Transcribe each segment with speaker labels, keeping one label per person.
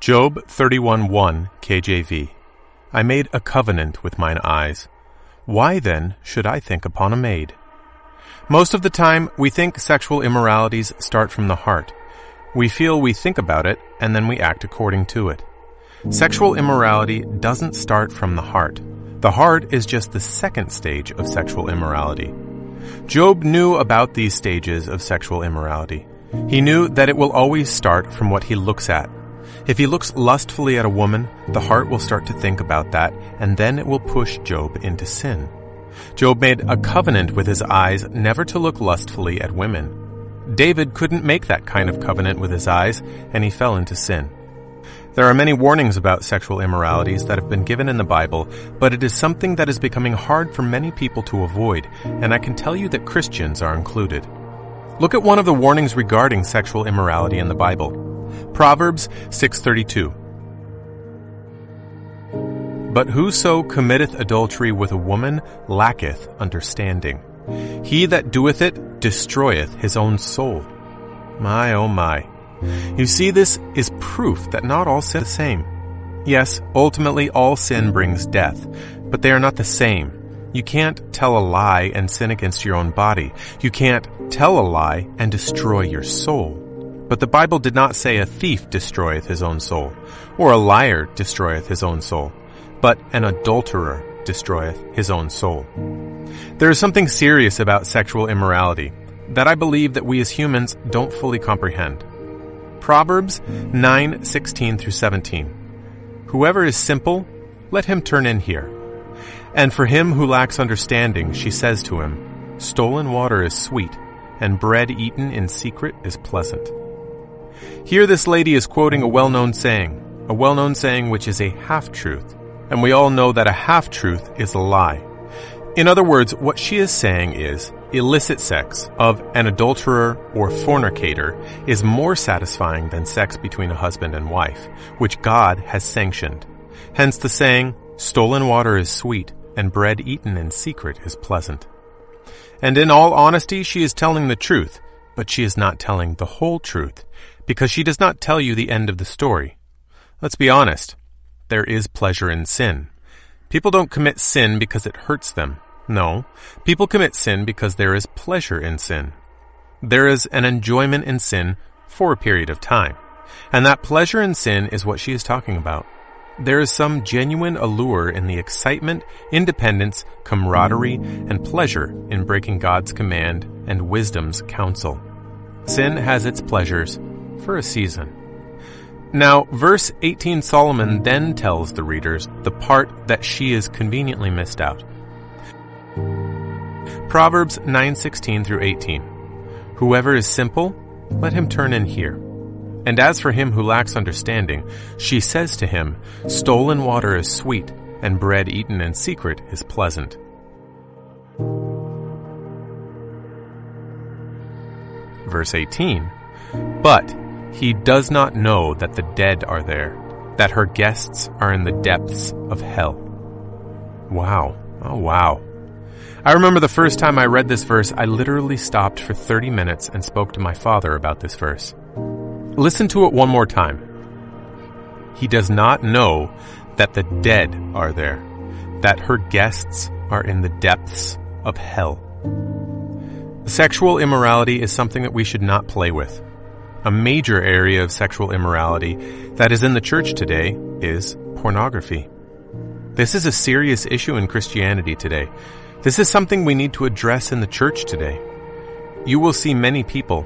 Speaker 1: Job 31:1 KJV. I made a covenant with mine eyes. Why then should I think upon a maid? Most of the time, we think sexual immoralities start from the heart. We feel we think about it, and then we act according to it. Sexual immorality doesn't start from the heart. The heart is just the second stage of sexual immorality. Job knew about these stages of sexual immorality. He knew that it will always start from what he looks at. If he looks lustfully at a woman, the heart will start to think about that, and then it will push Job into sin. Job made a covenant with his eyes never to look lustfully at women. David couldn't make that kind of covenant with his eyes, and he fell into sin. There are many warnings about sexual immoralities that have been given in the Bible, but it is something that is becoming hard for many people to avoid, and I can tell you that Christians are included. Look at one of the warnings regarding sexual immorality in the Bible. Proverbs 6:32. But whoso committeth adultery with a woman lacketh understanding. He that doeth it destroyeth his own soul. My, oh my. You see, this is proof that not all sin is the same. Yes, ultimately all sin brings death, but they are not the same. You can't tell a lie and sin against your own body. You can't tell a lie and destroy your soul. But the Bible did not say a thief destroyeth his own soul, or a liar destroyeth his own soul, but an adulterer destroyeth his own soul. There is something serious about sexual immorality that I believe that we as humans don't fully comprehend. Proverbs 9:16 through 17. Whoever is simple, let him turn in here. And for him who lacks understanding, she says to him, stolen water is sweet, and bread eaten in secret is pleasant. Here this lady is quoting a well-known saying which is a half-truth, and we all know that a half-truth is a lie. In other words, what she is saying is, illicit sex of an adulterer or fornicator is more satisfying than sex between a husband and wife, which God has sanctioned. Hence the saying, stolen water is sweet, and bread eaten in secret is pleasant. And in all honesty, she is telling the truth, but she is not telling the whole truth, because she does not tell you the end of the story. Let's be honest. There is pleasure in sin. People don't commit sin because it hurts them. No, people commit sin because there is pleasure in sin. There is an enjoyment in sin for a period of time. And that pleasure in sin is what she is talking about. There is some genuine allure in the excitement, independence, camaraderie, and pleasure in breaking God's command and wisdom's counsel. Sin has its pleasures for a season. Now, verse 18 Solomon then tells the readers the part that she is conveniently missed out. Proverbs 9:16 through 18. Whoever is simple, let him turn in here. And as for him who lacks understanding, she says to him, stolen water is sweet, and bread eaten in secret is pleasant. Verse 18. But he does not know that the dead are there, that her guests are in the depths of hell. Wow. Oh, wow. I remember the first time I read this verse, I literally stopped for 30 minutes and spoke to my father about this verse. Listen to it one more time. He does not know that the dead are there, that her guests are in the depths of hell. Sexual immorality is something that we should not play with. A major area of sexual immorality that is in the church today is pornography. This is a serious issue in Christianity today. This is something we need to address in the church today. You will see many people,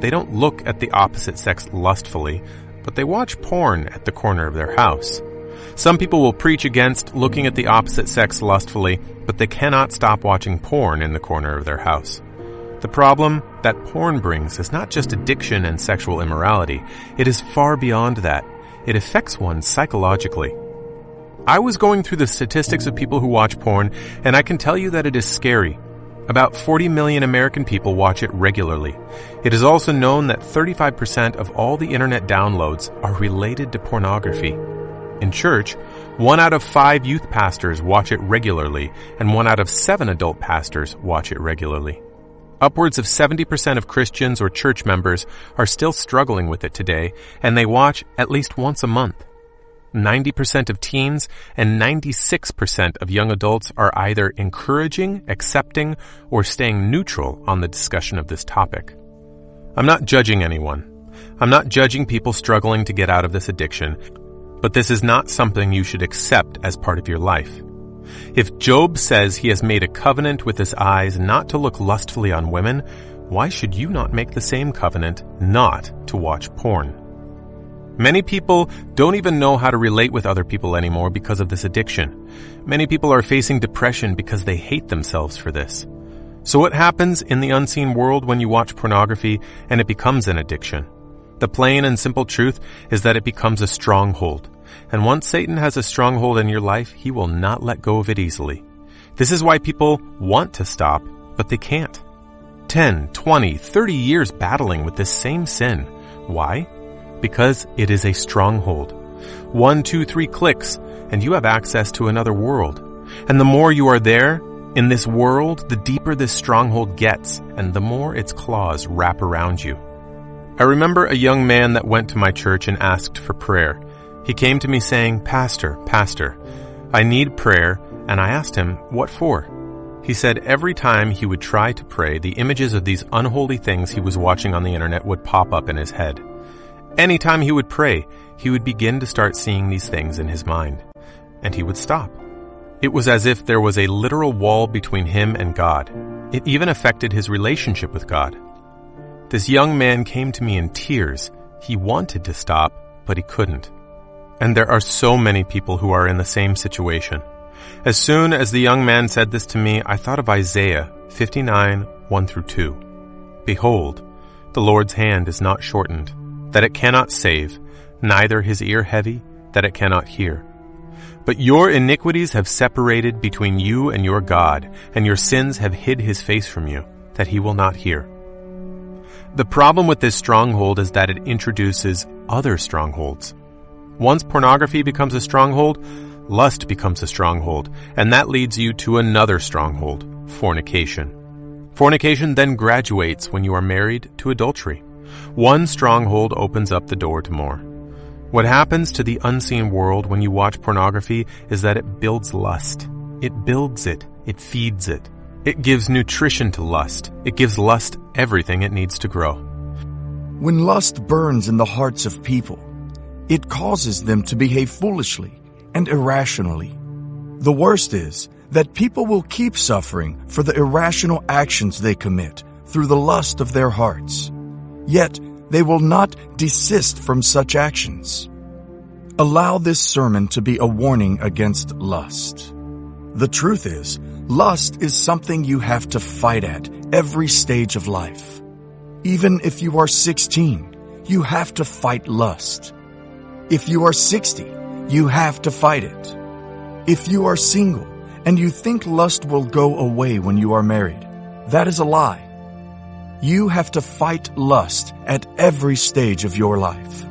Speaker 1: they don't look at the opposite sex lustfully, but they watch porn at the corner of their house. Some people will preach against looking at the opposite sex lustfully, but they cannot stop watching porn in the corner of their house. The problem that porn brings is not just addiction and sexual immorality. It is far beyond that. It affects one psychologically. I was going through the statistics of people who watch porn, and I can tell you that it is scary. About 40 million American people watch it regularly. It is also known that 35% of all the internet downloads are related to pornography. In church, 1 out of 5 youth pastors watch it regularly, and 1 out of 7 adult pastors watch it regularly. Upwards of 70% of Christians or church members are still struggling with it today, and they watch at least once a month. 90% of teens and 96% of young adults are either encouraging, accepting, or staying neutral on the discussion of this topic. I'm not judging anyone. I'm not judging people struggling to get out of this addiction, but this is not something you should accept as part of your life. If Job says he has made a covenant with his eyes not to look lustfully on women, why should you not make the same covenant not to watch porn? Many people don't even know how to relate with other people anymore because of this addiction. Many people are facing depression because they hate themselves for this. So what happens in the unseen world when you watch pornography and it becomes an addiction? The plain and simple truth is that it becomes a stronghold. And once Satan has a stronghold in your life, he will not let go of it easily. This is why people want to stop, but they can't. 10, 20, 30 years battling with this same sin. Why? Because it is a stronghold. 1, 2, 3 clicks, and you have access to another world. And the more you are there, in this world, the deeper this stronghold gets, and the more its claws wrap around you. I remember a young man that went to my church and asked for prayer. He came to me saying, Pastor, I need prayer, and I asked him, what for? He said every time he would try to pray, the images of these unholy things he was watching on the internet would pop up in his head. Anytime he would pray, he would begin to start seeing these things in his mind, and he would stop. It was as if there was a literal wall between him and God. It even affected his relationship with God. This young man came to me in tears. He wanted to stop, but he couldn't. And there are so many people who are in the same situation. As soon as the young man said this to me, I thought of Isaiah 59, 1-2. Behold, the Lord's hand is not shortened, that it cannot save, neither his ear heavy, that it cannot hear. But your iniquities have separated between you and your God, and your sins have hid his face from you, that he will not hear. The problem with this stronghold is that it introduces other strongholds. Once pornography becomes a stronghold, lust becomes a stronghold, and that leads you to another stronghold, fornication. Fornication then graduates when you are married to adultery. One stronghold opens up the door to more. What happens to the unseen world when you watch pornography is that it builds lust. It builds it. It feeds it. It gives nutrition to lust. It gives lust everything it needs to grow.
Speaker 2: When lust burns in the hearts of people, it causes them to behave foolishly and irrationally. The worst is that people will keep suffering for the irrational actions they commit through the lust of their hearts. Yet, they will not desist from such actions. Allow this sermon to be a warning against lust. The truth is, lust is something you have to fight at every stage of life. Even if you are 16, you have to fight lust. If you are 60, you have to fight it. If you are single and you think lust will go away when you are married, that is a lie. You have to fight lust at every stage of your life.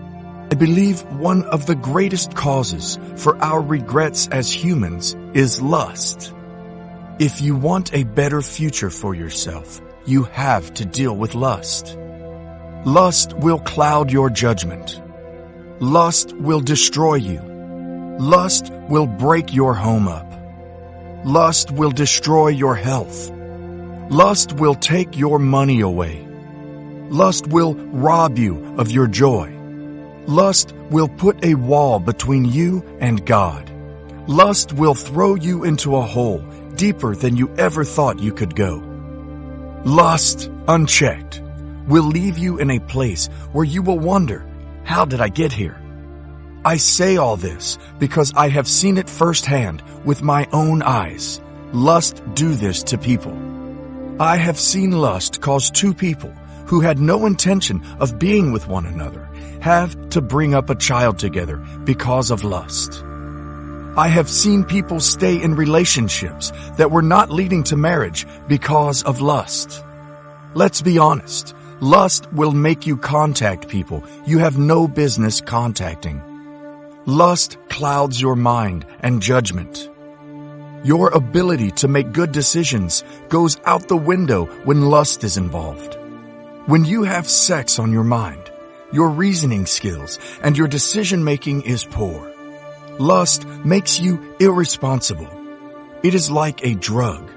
Speaker 2: I believe one of the greatest causes for our regrets as humans is lust. If you want a better future for yourself, you have to deal with lust. Lust will cloud your judgment. Lust will destroy you. Lust will break your home up. Lust will destroy your health. Lust will take your money away. Lust will rob you of your joy. Lust will put a wall between you and God. Lust will throw you into a hole deeper than you ever thought you could go. Lust, unchecked, will leave you in a place where you will wonder, how did I get here? I say all this because I have seen it firsthand with my own eyes. Lust do this to people. I have seen lust cause two people who had no intention of being with one another have to bring up a child together because of lust. I have seen people stay in relationships that were not leading to marriage because of lust. Let's be honest. Lust will make you contact people you have no business contacting. Lust clouds your mind and judgment. Your ability to make good decisions goes out the window when lust is involved. When you have sex on your mind, your reasoning skills and your decision-making is poor. Lust makes you irresponsible. It is like a drug.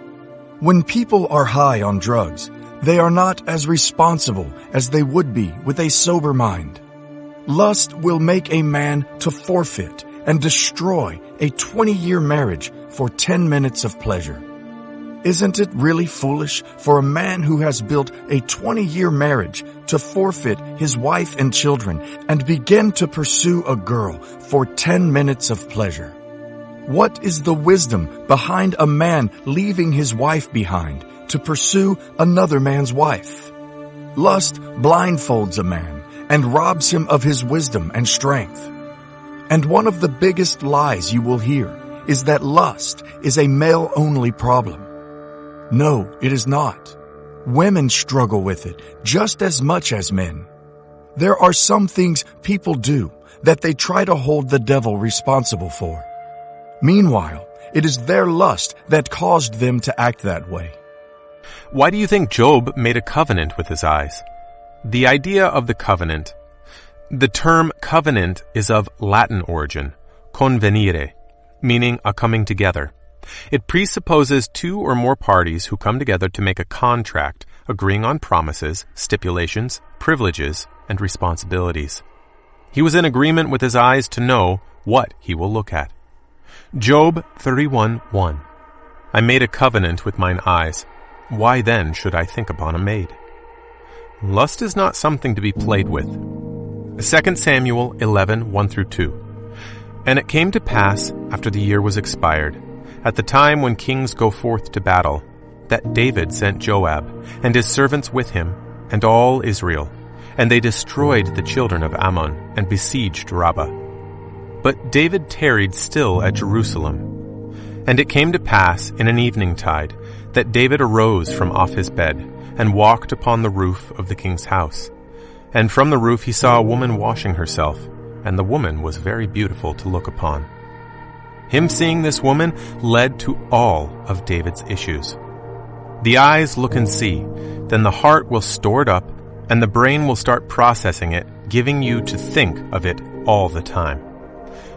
Speaker 2: When people are high on drugs, they are not as responsible as they would be with a sober mind. Lust will make a man to forfeit and destroy a 20-year marriage for 10 minutes of pleasure. Isn't it really foolish for a man who has built a 20-year marriage to forfeit his wife and children and begin to pursue a girl for 10 minutes of pleasure? What is the wisdom behind a man leaving his wife behind to pursue another man's wife? Lust blindfolds a man and robs him of his wisdom and strength. And one of the biggest lies you will hear is that lust is a male-only problem. No, it is not. Women struggle with it just as much as men. There are some things people do that they try to hold the devil responsible for. Meanwhile, it is their lust that caused them to act that way.
Speaker 1: Why do you think Job made a covenant with his eyes? The idea of the covenant. The term covenant is of Latin origin, convenire, meaning a coming together. It presupposes two or more parties who come together to make a contract, agreeing on promises, stipulations, privileges, and responsibilities. He was in agreement with his eyes to know what he will look at. Job 31:1. I made a covenant with mine eyes. Why then should I think upon a maid? Lust is not something to be played with. 2 Samuel 11:1-2. And it came to pass, after the year was expired, at the time when kings go forth to battle, that David sent Joab, and his servants with him, and all Israel, and they destroyed the children of Ammon, and besieged Rabbah. But David tarried still at Jerusalem. And it came to pass in an eventide, that David arose from off his bed, and walked upon the roof of the king's house. And from the roof he saw a woman washing herself, and the woman was very beautiful to look upon. Him seeing this woman led to all of David's issues. The eyes look and see, then the heart will store it up, and the brain will start processing it, giving you to think of it all the time.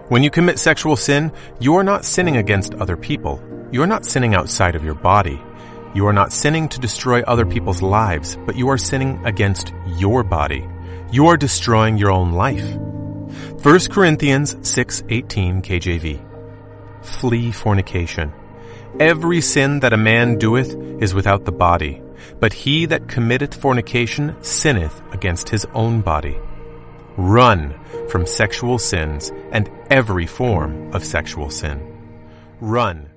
Speaker 1: When you commit sexual sin, you are not sinning against other people. You are not sinning outside of your body. You are not sinning to destroy other people's lives, but you are sinning against your body. You are destroying your own life. 1 Corinthians 6:18 KJV. Flee fornication. Every sin that a man doeth is without the body, but he that committeth fornication sinneth against his own body. Run from sexual sins and every form of sexual sin. Run